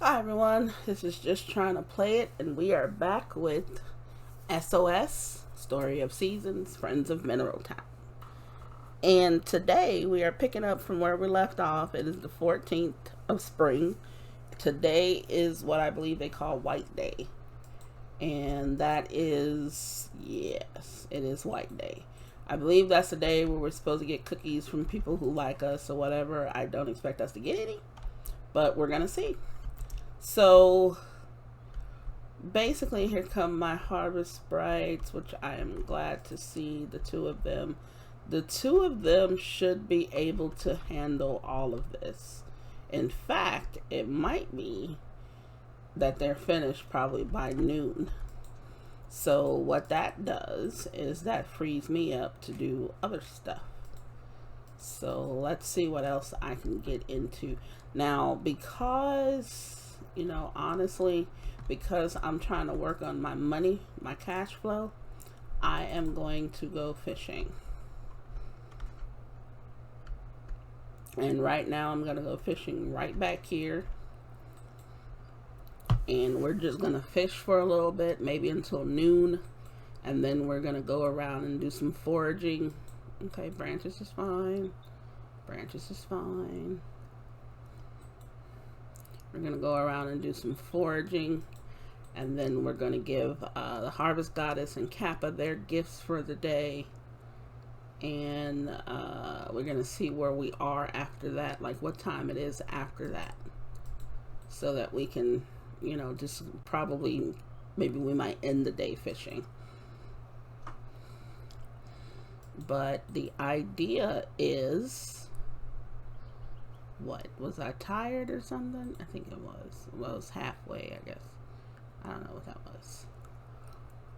Hi everyone, this is Just Trying to Play It, and we are back with SOS, Story of Seasons, Friends of Mineral Town. And today we are picking up from where we left off. It is the 14th of spring. Today is what I believe they call White Day. And that is, yes, it is White Day. I believe that's the day where we're supposed to get cookies from people who like us or whatever. I don't expect us to get any, but we're going to see. So basically, here come my harvest sprites, which I am glad to see the two of them. The two of them should be able to handle all of this. In fact, it might be that they're finished probably by noon. So what that does is that frees me up to do other stuff. So let's see what else I can get into. Now, because, honestly, because I'm trying to work on my money, my cash flow, I am going to go fishing. And right now I'm going to go fishing right back here. And we're just going to fish for a little bit, maybe until noon. And then we're going to go around and do some foraging. Okay, branches is fine. Branches is fine. We're going to go around and do some foraging. And then we're going to give the Harvest Goddess and Kappa their gifts for the day. And we're going to see where we are after that, like what time it is after that. So that we can, just probably, maybe we might end the day fishing. But the idea is, what, was I tired or something? I think it was. Well, it was halfway, I guess. I don't know what that was.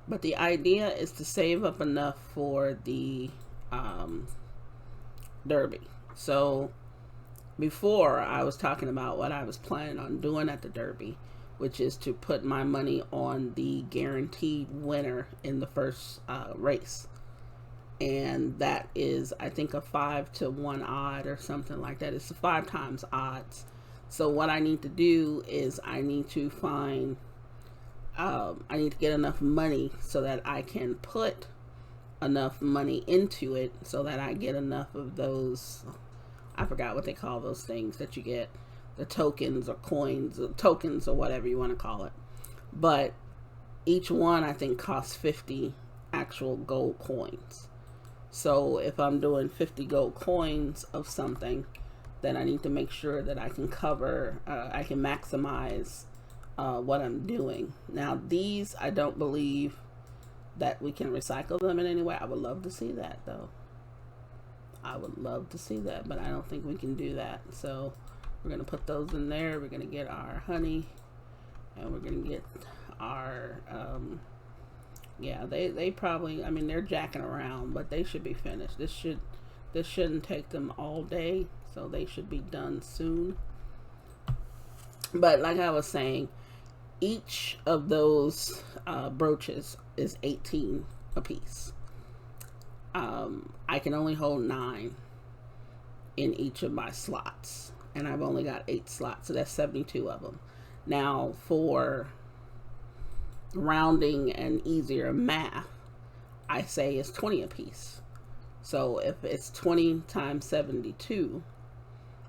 But the idea is to save up enough for the derby. So before, I was talking about what I was planning on doing at the derby, which is to put my money on the guaranteed winner in the first race. And that is, I think, a 5-to-1 odd or something like that. It's 5 times odds. So what I need to do is I need to find, I need to get enough money so that I can put enough money into it so that I get enough of those, I forgot what they call those things that you get, the tokens or coins, or tokens or whatever you want to call it. But each one, I think, costs 50 actual gold coins. So if I'm doing 50 gold coins of something, then I need to make sure that I can cover, I can maximize what I'm doing. Now these, I don't believe that we can recycle them in any way. I would love to see that though. I would love to see that, but I don't think we can do that. So we're going to put those in there. We're going to get our honey, and we're going to get our, yeah, they probably, I mean, they're jacking around, but they should be finished. This shouldn't take them all day, so they should be done soon. But like I was saying, each of those brooches is 18 a piece. I can only hold 9 in each of my slots, and I've only got 8 slots, so that's 72 of them. Now for rounding and easier math, I say it's 20 a piece. So if it's 20 times 72,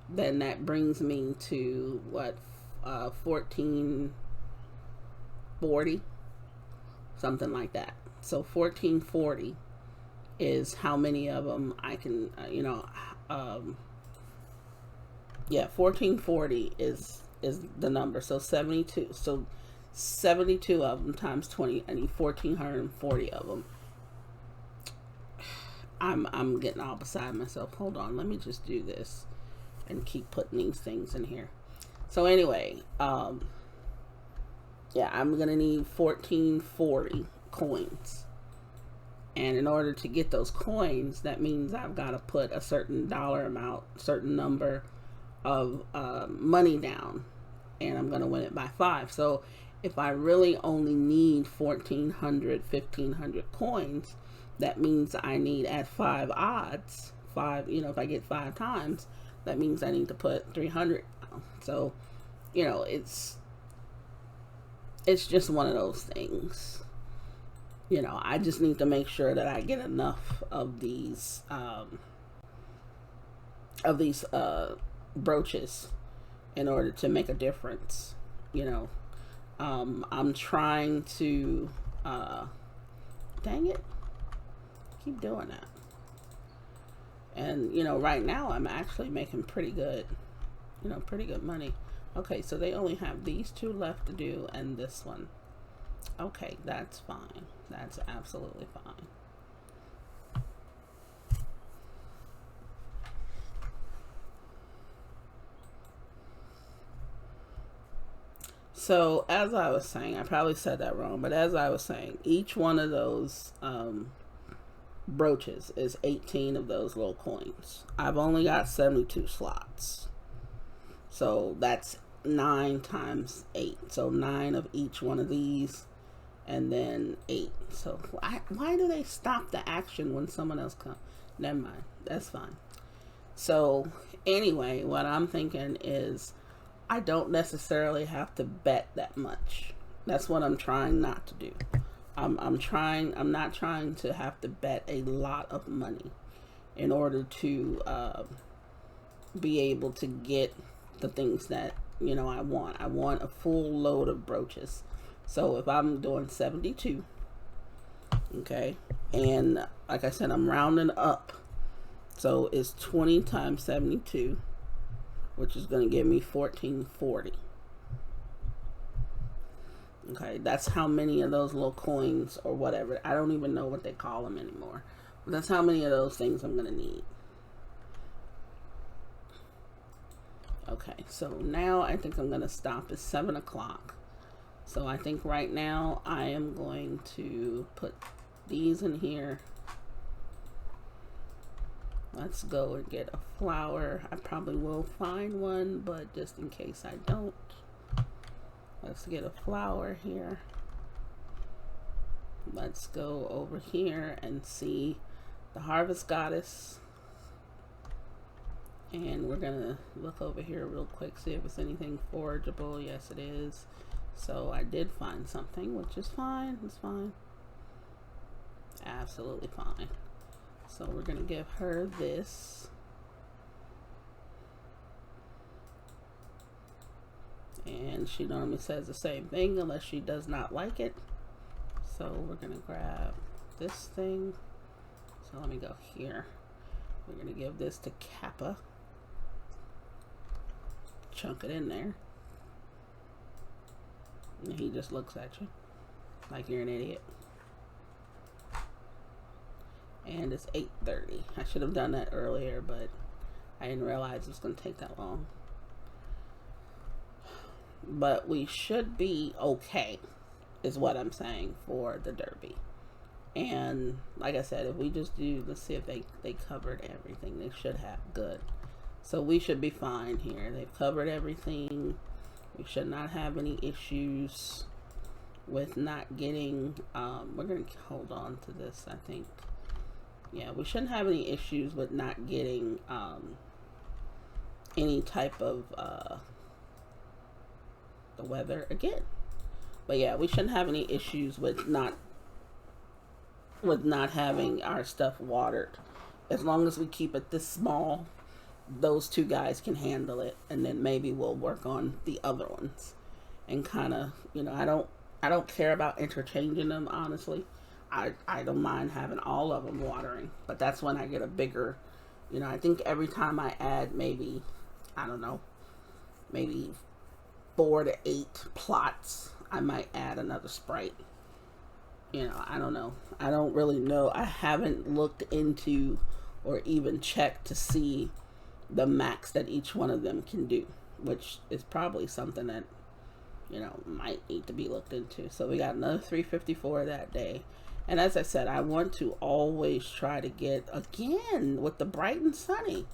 then that brings me to what, 1440, something like that. So 1440 is how many of them I can, yeah, 1440 is the number. So 72. So 72 of them times 20. I need 1440 of them. I'm getting all beside myself. Hold on, let me just do this and keep putting these things in here. So anyway, yeah, I'm gonna need 1440 coins. And in order to get those coins, that means I've got to put a certain dollar amount, certain number of money down, and I'm going to win it by 5. So if I really only need 1,400, 1,500 coins, that means I need at 5 odds, 5, if I get 5 times, that means I need to put 300 down. So, it's it's just one of those things. You know, I just need to make sure that I get enough of these brooches in order to make a difference. You know, I'm trying to dang it, keep doing that. And you know, right now I'm actually making pretty good, you know, pretty good money. Okay, so they only have these two left to do and this one. Okay, that's fine. That's absolutely fine. So as I was saying, I probably said that wrong, but as I was saying, each one of those brooches is 18 of those little coins. I've only got 72 slots. So that's 9 times 8. So 9 of each one of these, and then 8. So why do they stop the action when someone else comes? Never mind. That's fine. So anyway, what I'm thinking is I don't necessarily have to bet that much. That's what I'm trying not to do. I'm not trying to have to bet a lot of money in order to be able to get the things that, you know, I want. I want a full load of brooches. So if I'm doing 72, okay, and like I said, I'm rounding up. So it's 20 times 72, which is going to give me 1440. Okay, that's how many of those little coins or whatever. I don't even know what they call them anymore. But that's how many of those things I'm going to need. Okay, so now I think I'm going to stop at 7 o'clock. So I think right now I am going to put these in here. Let's go and get a flower. I probably will find one, but just in case I don't, let's get a flower here. Let's go over here and see the harvest goddess. And we're gonna look over here real quick, see if it's anything forageable. Yes, it is. So I did find something, which is fine. It's fine. Absolutely fine. So we're gonna give her this. And she normally says the same thing unless she does not like it. So we're gonna grab this thing. So let me go here. We're gonna give this to Kappa. Chunk it in there. And he just looks at you like you're an idiot. And it's 8:30. I should have done that earlier, but I didn't realize it was going to take that long. But we should be okay, is what I'm saying, for the Derby. And like I said, if we just do, let's see if they covered everything. They should have. Good. So we should be fine here. They've covered everything. We should not have any issues with not getting, we're going to hold on to this, I think. Yeah, we shouldn't have any issues with not getting any type of the weather again. But yeah, we shouldn't have any issues with not having our stuff watered. As long as we keep it this small, those two guys can handle it, and then maybe we'll work on the other ones. And kind of, you know, I don't care about interchanging them, honestly. I don't mind having all of them watering, but that's when I get a bigger, you know, I think every time I add maybe, I don't know, maybe 4 to 8 plots, I might add another Sprite. You know, I don't know. I don't really know. I haven't looked into or even checked to see the max that each one of them can do, which is probably something that, you know, might need to be looked into. So we got another 354 that day. And as I said, I want to always try to get, again, with the bright and sunny,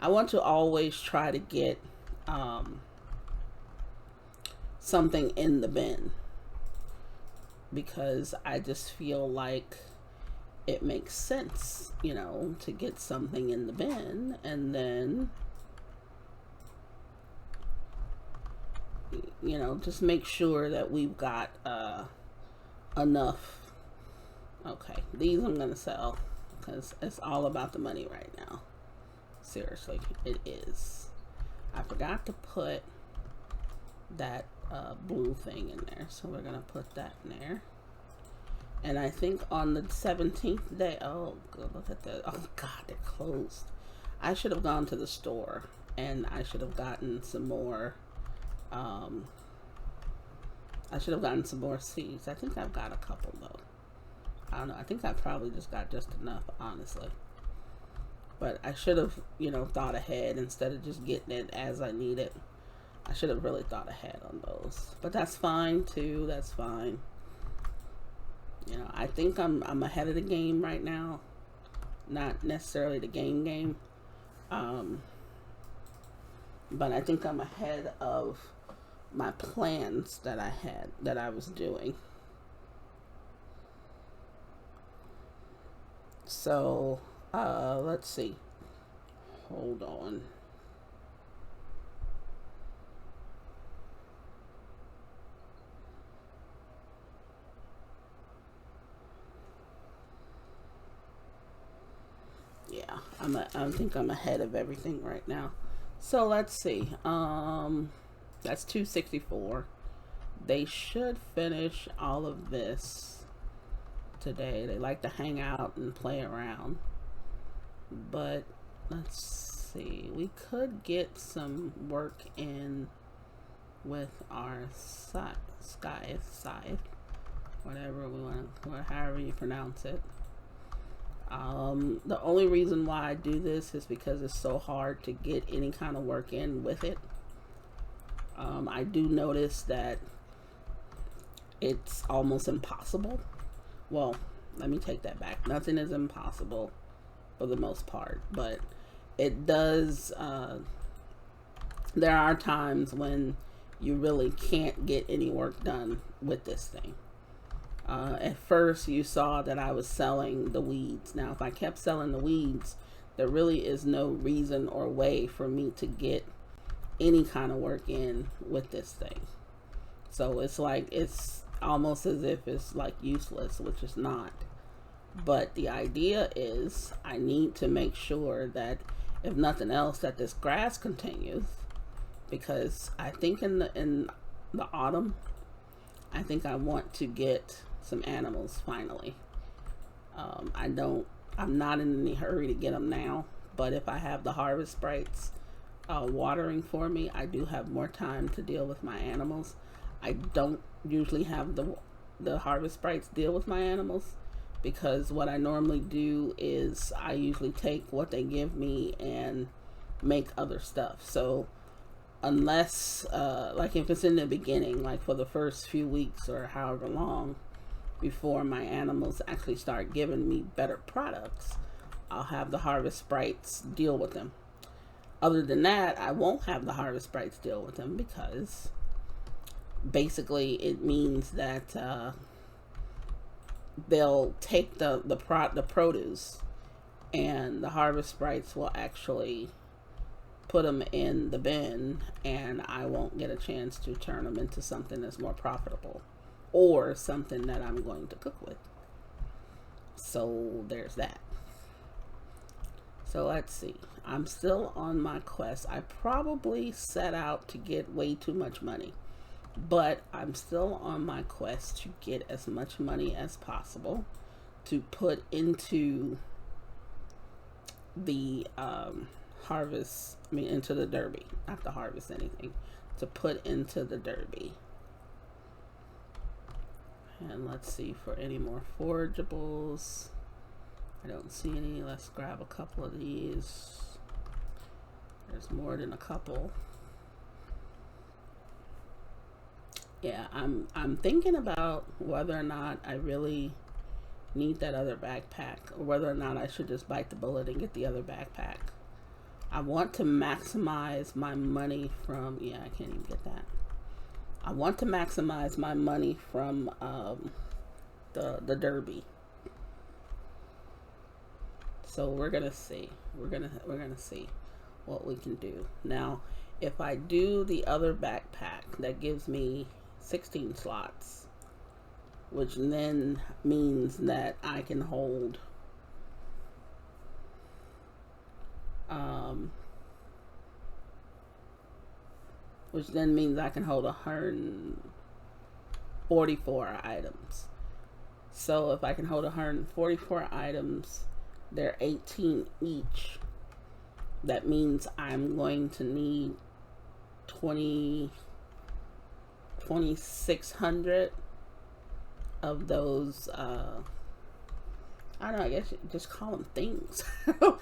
I want to always try to get something in the bin, because I just feel like it makes sense, you know, to get something in the bin and then you know, just make sure that we've got enough. Okay, these I'm gonna sell because it's all about the money right now. Seriously, it is. I forgot to put that blue thing in there, so we're gonna put that in there. And I think on the 17th day, oh, look at that. Oh God, they're closed. I should have gone to the store and I should have gotten some more. I should have gotten some more seeds. I think I've got a couple though. I don't know. I think I probably just got just enough, honestly. But I should have, you know, thought ahead instead of just getting it as I need it. I should have really thought ahead on those. But that's fine too. That's fine. You know, I think I'm ahead of the game right now. Not necessarily the game. But I think I'm ahead of my plans that I had, that I was doing. So, let's see. Hold on. Yeah, I think I'm ahead of everything right now. So let's see. That's 264. They should finish all of this today. They like to hang out and play around. But let's see. We could get some work in with our scythe, whatever we want, however you pronounce it. The only reason why I do this is because it's so hard to get any kind of work in with it. I do notice that it's almost impossible. Well, let me take that back. Nothing is impossible for the most part, but it does, there are times when you really can't get any work done with this thing. At first you saw that I was selling the weeds. Now if I kept selling the weeds, there really is no reason or way for me to get any kind of work in with this thing. So it's like, it's almost as if it's like useless, which is not. But the idea is I need to make sure that if nothing else that this grass continues, because I think in the autumn, I think I want to get some animals finally. I'm not in any hurry to get them now, but if I have the harvest sprites watering for me, I do have more time to deal with my animals. I don't usually have the harvest sprites deal with my animals, because what I normally do is I usually take what they give me and make other stuff. So unless like if it's in the beginning, like for the first few weeks or however long before my animals actually start giving me better products, I'll have the harvest sprites deal with them. Other than that, I won't have the harvest sprites deal with them, because basically it means that they'll take the produce, and the harvest sprites will actually put them in the bin, and I won't get a chance to turn them into something that's more profitable or something that I'm going to cook with. So there's that. So let's see. I'm still on my quest. I probably set out to get way too much money, but I'm still on my quest to get as much money as possible to put into the harvest, into the derby, not to harvest anything, to put into the derby. And let's see for any more forageables. I don't see any. Let's grab a couple of these. There's more than a couple. Yeah, I'm thinking about whether or not I really need that other backpack, or whether or not I should just bite the bullet and get the other backpack. I want to maximize my money from, yeah, I can't even get that. I want to maximize my money from the derby. So we're gonna see. We're gonna see what we can do. Now, If I do the other backpack, that gives me 16 slots, which then means that I can hold which then means I can hold 144 items. So if I can hold 144 items, they're 18 each. That means I'm going to need 2,600 of those. I don't know, I guess you just call them things. I don't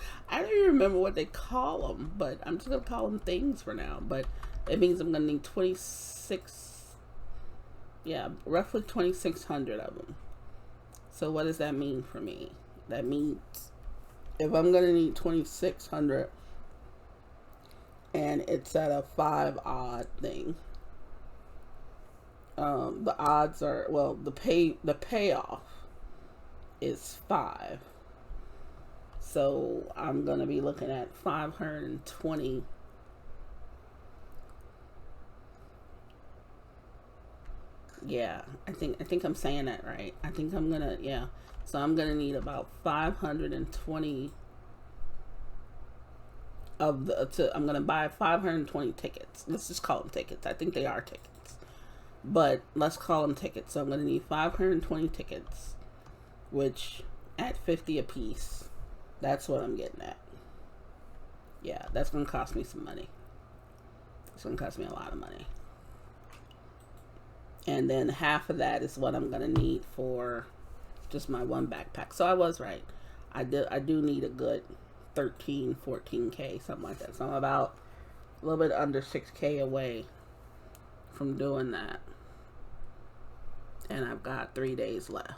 even remember what they call them, but I'm just going to call them things for now. But it means I'm going to need 26, roughly 2,600 of them. So what does that mean for me? That means if I'm going to need 2,600 and it's at a 5 odd thing, the odds are, well, the payoff is 5. So I'm going to be looking at 520. Yeah, I think I'm saying that right. I think I'm going to, yeah. So I'm going to need about 520 of the, I'm going to buy 520 tickets. Let's just call them tickets. I think they are tickets. But let's call them tickets. So I'm going to need 520 tickets, which at 50 a piece, that's what I'm getting at. Yeah, that's going to cost me some money. It's going to cost me a lot of money. And then half of that is what I'm going to need for just my one backpack. So I was right. I do need a good 13, 14K, something like that. So I'm about a little bit under 6K away from doing that. And I've got 3 days left.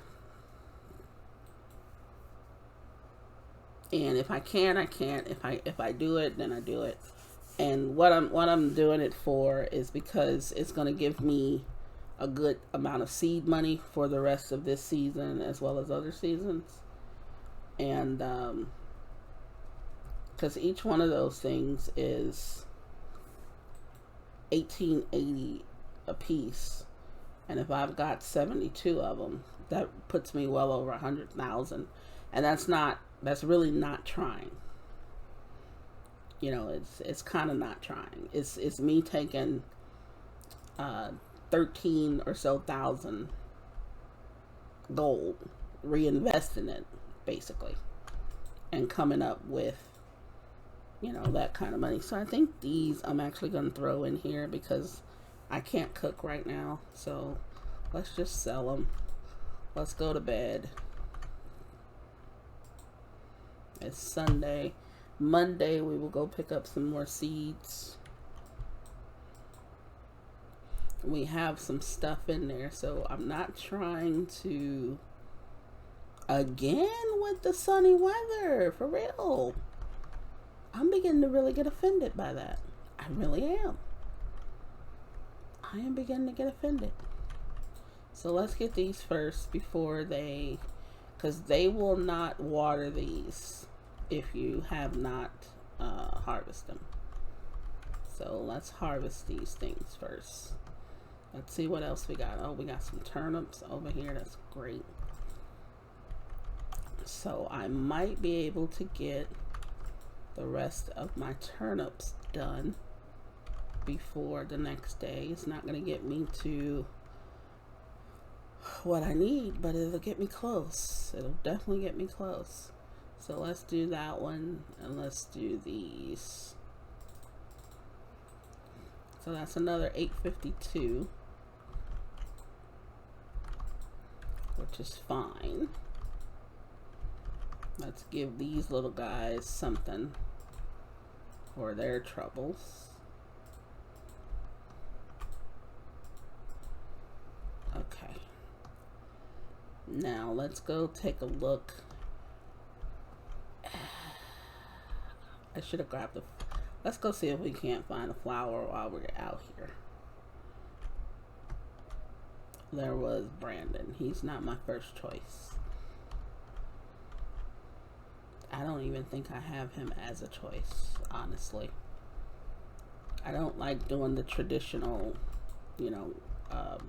And if I can, I can. If I do it, then I do it. And what I'm doing it for is because it's going to give me a good amount of seed money for the rest of this season as well as other seasons. And because each one of those things is 1880 a piece, and if I've got 72 of them, that puts me well over 100,000, and that's really not trying. You know, it's kind of not trying. It's me taking 13 or so thousand gold, reinvesting it basically, and coming up with, you know, that kind of money. So I think these I'm actually going to throw in here because I can't cook right now. So let's just sell them. Let's go to bed. It's Sunday. Monday we will go pick up some more seeds. We have some stuff in there, so I'm not trying to, again with the sunny weather, for real. I'm beginning to really get offended by that. I really am. I am beginning to get offended. So let's get these first before they, because they will not water these if you have not harvested them. So let's harvest these things first. Let's see what else we got. Oh, we got some turnips over here. That's great. So I might be able to get the rest of my turnips done before the next day. It's not going to get me to what I need, but it'll get me close. It'll definitely get me close. So let's do that one, and let's do these. So that's another 852, which is fine. Let's give these little guys something for their troubles. Okay. Now let's go take a look. I should have grabbed the... Let's go see if we can't find a flower while we're out here. There was Brandon. He's not my first choice. I don't even think I have him as a choice, honestly. I don't like doing the traditional, you know,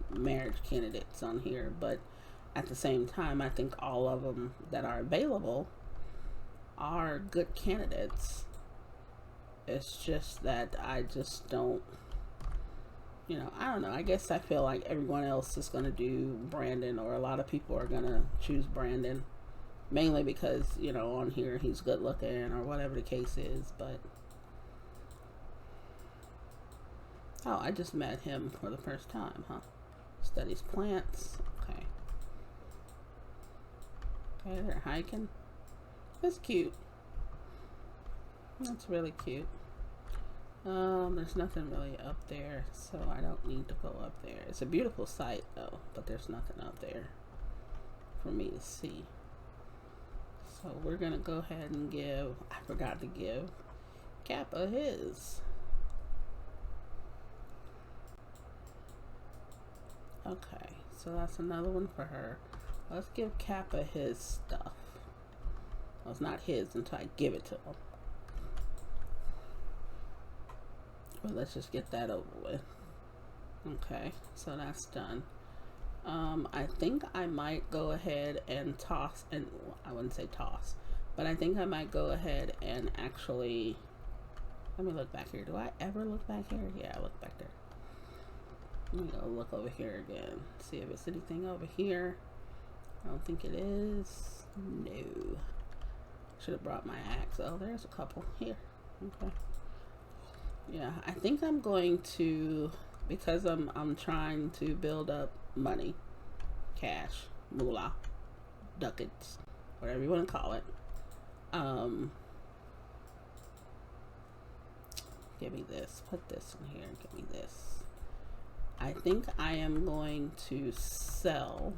marriage candidates on here, but at the same time, I think all of them that are available are good candidates. It's just that I just don't, you know, I don't know. I guess I feel like everyone else is going to do Brandon, or a lot of people are going to choose Brandon, mainly because, you know, on here he's good looking or whatever the case is. But oh, I just met him for the first time, huh? Studies plants. Okay. Okay, they're hiking. That's cute. That's really cute. There's nothing really up there, so I don't need to go up there. It's a beautiful sight though, but there's nothing up there for me to see. So we're gonna go ahead and give, I forgot to give Kappa his. Okay, so that's another one for her. Let's give Kappa his stuff. Well, it's not his until I give it to him. But let's just get that over with. Okay, so that's done. I think I might go ahead and toss, and I wouldn't say toss, but I think I might go ahead and actually, let me look back here. Do I ever look back here? Yeah, I look back there. Let me go look over here again. See if it's anything over here. I don't think it is. No. Should have brought my axe. Oh, there's a couple here. Okay. Yeah, I think I'm going to, because I'm trying to build up money, cash, moolah, ducats, whatever you want to call it. Give me this. Put this in here. Give me this. I think I am going to sell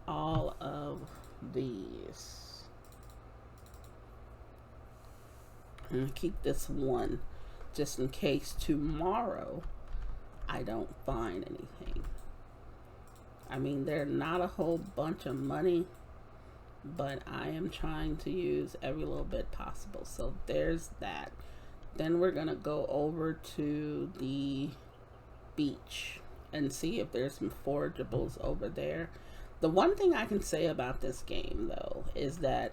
all of these. I'm gonna keep this one just in case tomorrow I don't find anything. I mean, they're not a whole bunch of money, but I am trying to use every little bit possible. So there's that. Then we're gonna go over to the beach and see if there's some forageables over there. The one thing I can say about this game though is that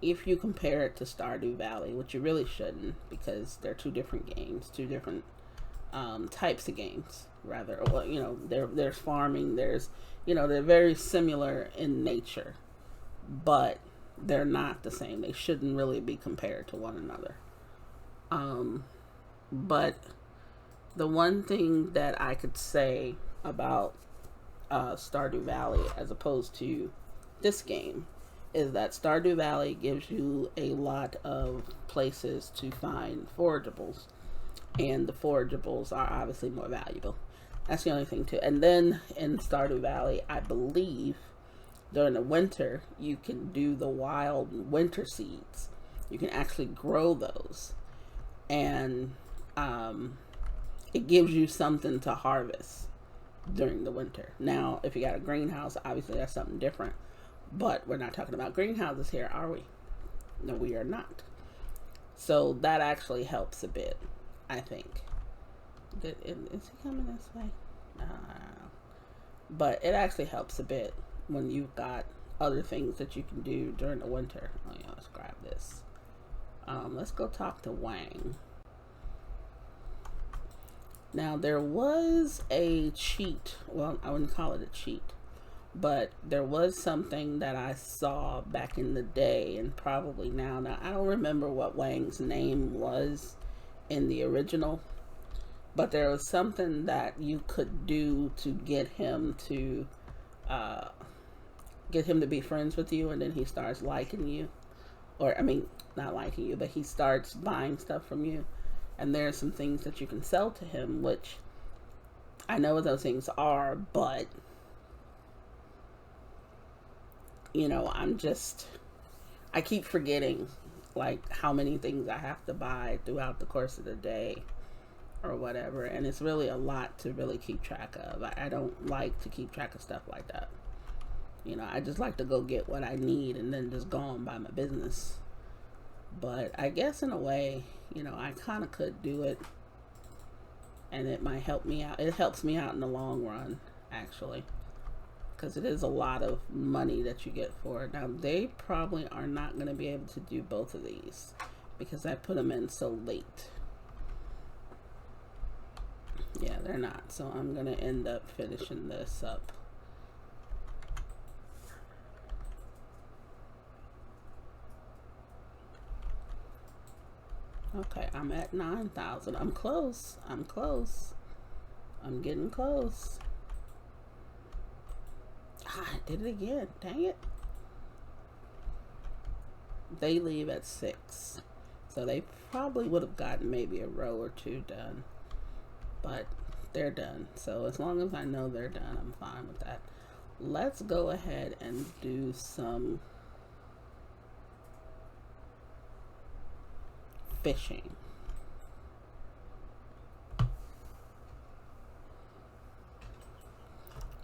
if you compare it to Stardew Valley, which you really shouldn't, because they're two different games, two different types of games, rather. Well, you know, there's farming, there's, you know, they're very similar in nature, but they're not the same. They shouldn't really be compared to one another. But the one thing that I could say about Stardew Valley as opposed to this game is that Stardew Valley gives you a lot of places to find forageables, and the forageables are obviously more valuable. That's the only thing too. And then in Stardew Valley, I believe during the winter you can do the wild winter seeds. You can actually grow those, and it gives you something to harvest during the winter. Now, if you got a greenhouse, obviously that's something different. But we're not talking about greenhouses here, are we? No, we are not. So that actually helps a bit, I think. Is he coming this way? I don't know. But it actually helps a bit when you've got other things that you can do during the winter. Oh yeah, let's grab this. Let's go talk to Wang. Now there was a cheat. Well, I wouldn't call it a cheat, but there was something that I saw back in the day, and probably now. Now, I don't remember what Wang's name was in the original, but there was something that you could do to get him to be friends with you, and then he starts liking you. Or, I mean, not liking you, but he starts buying stuff from you. And there are some things that you can sell to him, which I know what those things are, but you know, I keep forgetting like how many things I have to buy throughout the course of the day or whatever. And it's really a lot to really keep track of. I don't like to keep track of stuff like that. You know, I just like to go get what I need and then just go on by my business. But I guess in a way, you know, I kind of could do it, and it might help me out. It helps me out in the long run, actually, because it is a lot of money that you get for it. Now, they probably are not going to be able to do both of these because I put them in so late. Yeah, they're not. So I'm going to end up finishing this up. Okay, I'm at 9,000. I'm close. I'm close. I'm getting close. Ah, I did it again. Dang it. They leave at 6. So they probably would have gotten maybe a row or two done. But they're done. So as long as I know they're done, I'm fine with that. Let's go ahead and do some fishing.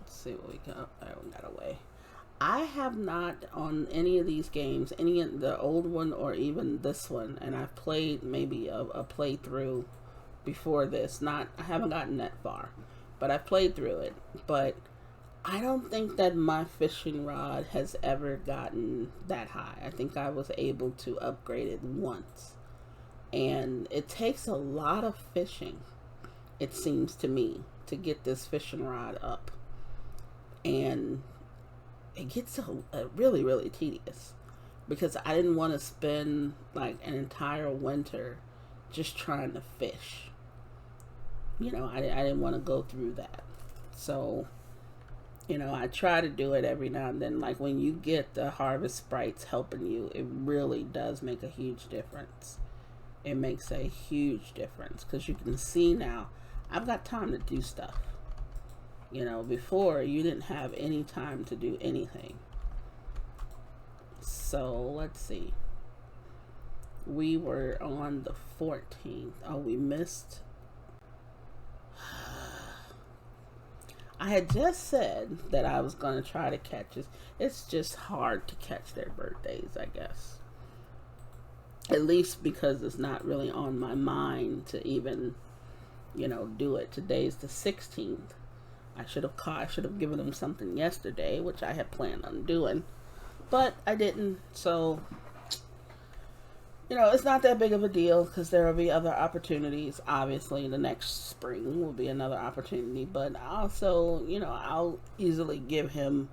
Let's see what we got. Oh, we got away. I have not on any of these games, any of the old one or even this one, and I've played maybe a playthrough before this. I haven't gotten that far, but I've played through it. But I don't think that my fishing rod has ever gotten that high. I think I was able to upgrade it once. And it takes a lot of fishing, it seems to me, to get this fishing rod up. And it gets really, really tedious because I didn't want to spend like an entire winter just trying to fish. You know, I didn't want to go through that. So, you know, I try to do it every now and then. Like when you get the harvest sprites helping you, it really does make a huge difference. It makes a huge difference because you can see now I've got time to do stuff. You know, before you didn't have any time to do anything. So let's see. We were on the 14th. Oh, we missed. I had just said that I was going to try to catch it. It's just hard to catch their birthdays, I guess. At least because it's not really on my mind to even, you know, do it. Today's the 16th. I should have given them something yesterday, which I had planned on doing, but I didn't. So, you know, it's not that big of a deal because there will be other opportunities. Obviously, the next spring will be another opportunity, but also, you know, I'll easily give him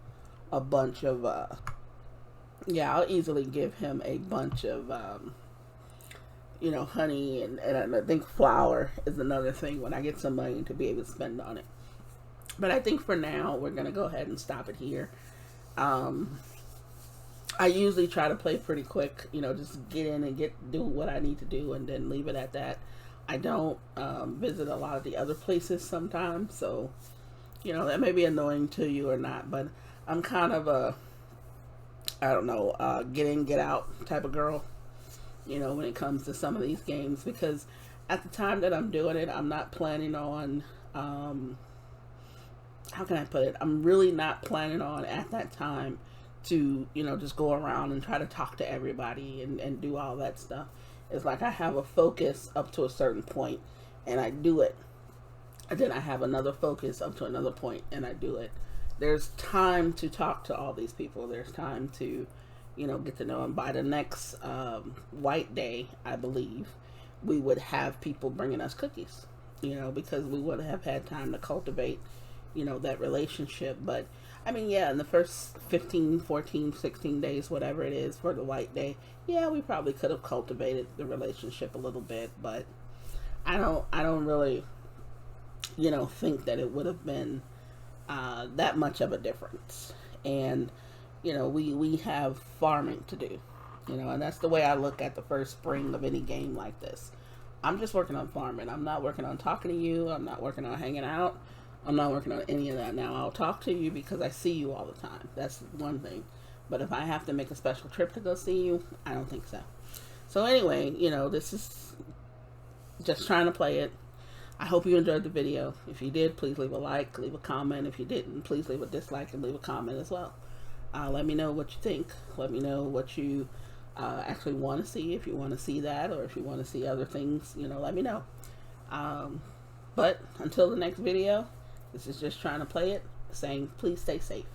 a bunch of, I'll easily give him a bunch of, you know, honey, and I think flour is another thing when I get some money to be able to spend on it. But I think for now, we're going to go ahead and stop it here. I usually try to play pretty quick, you know, just get in and do what I need to do and then leave it at that. I don't visit a lot of the other places sometimes, so, you know, that may be annoying to you or not, but I'm kind of a, I don't know, get in, get out type of girl, you know, when it comes to some of these games, because at the time that I'm doing it, I'm not planning on, how can I put it? I'm really not planning on at that time to, you know, just go around and try to talk to everybody and do all that stuff. It's like I have a focus up to a certain point and I do it. And then I have another focus up to another point and I do it. There's time to talk to all these people. There's time to, you know, get to know them. By the next White Day, I believe, we would have people bringing us cookies, you know, because we would have had time to cultivate, you know, that relationship. But I mean, yeah, in the first 15, 14, 16 days, whatever it is for the White Day, yeah, we probably could have cultivated the relationship a little bit, but I don't really, you know, think that it would have been that much of a difference. And, you know, we have farming to do, you know, and that's the way I look at the first spring of any game like this. I'm just working on farming. I'm not working on talking to you. I'm not working on hanging out. I'm not working on any of that now. I'll talk to you because I see you all the time. That's one thing. But if I have to make a special trip to go see you, I don't think so. So anyway, you know, this is just trying to play it. I hope you enjoyed the video. If you did, please leave a like, leave a comment. If you didn't, please leave a dislike and leave a comment as well. Let me know what you think. Let me know what you actually want to see. If you want to see that, or if you want to see other things, you know, let me know. But until the next video, this is just trying to play it, saying please stay safe.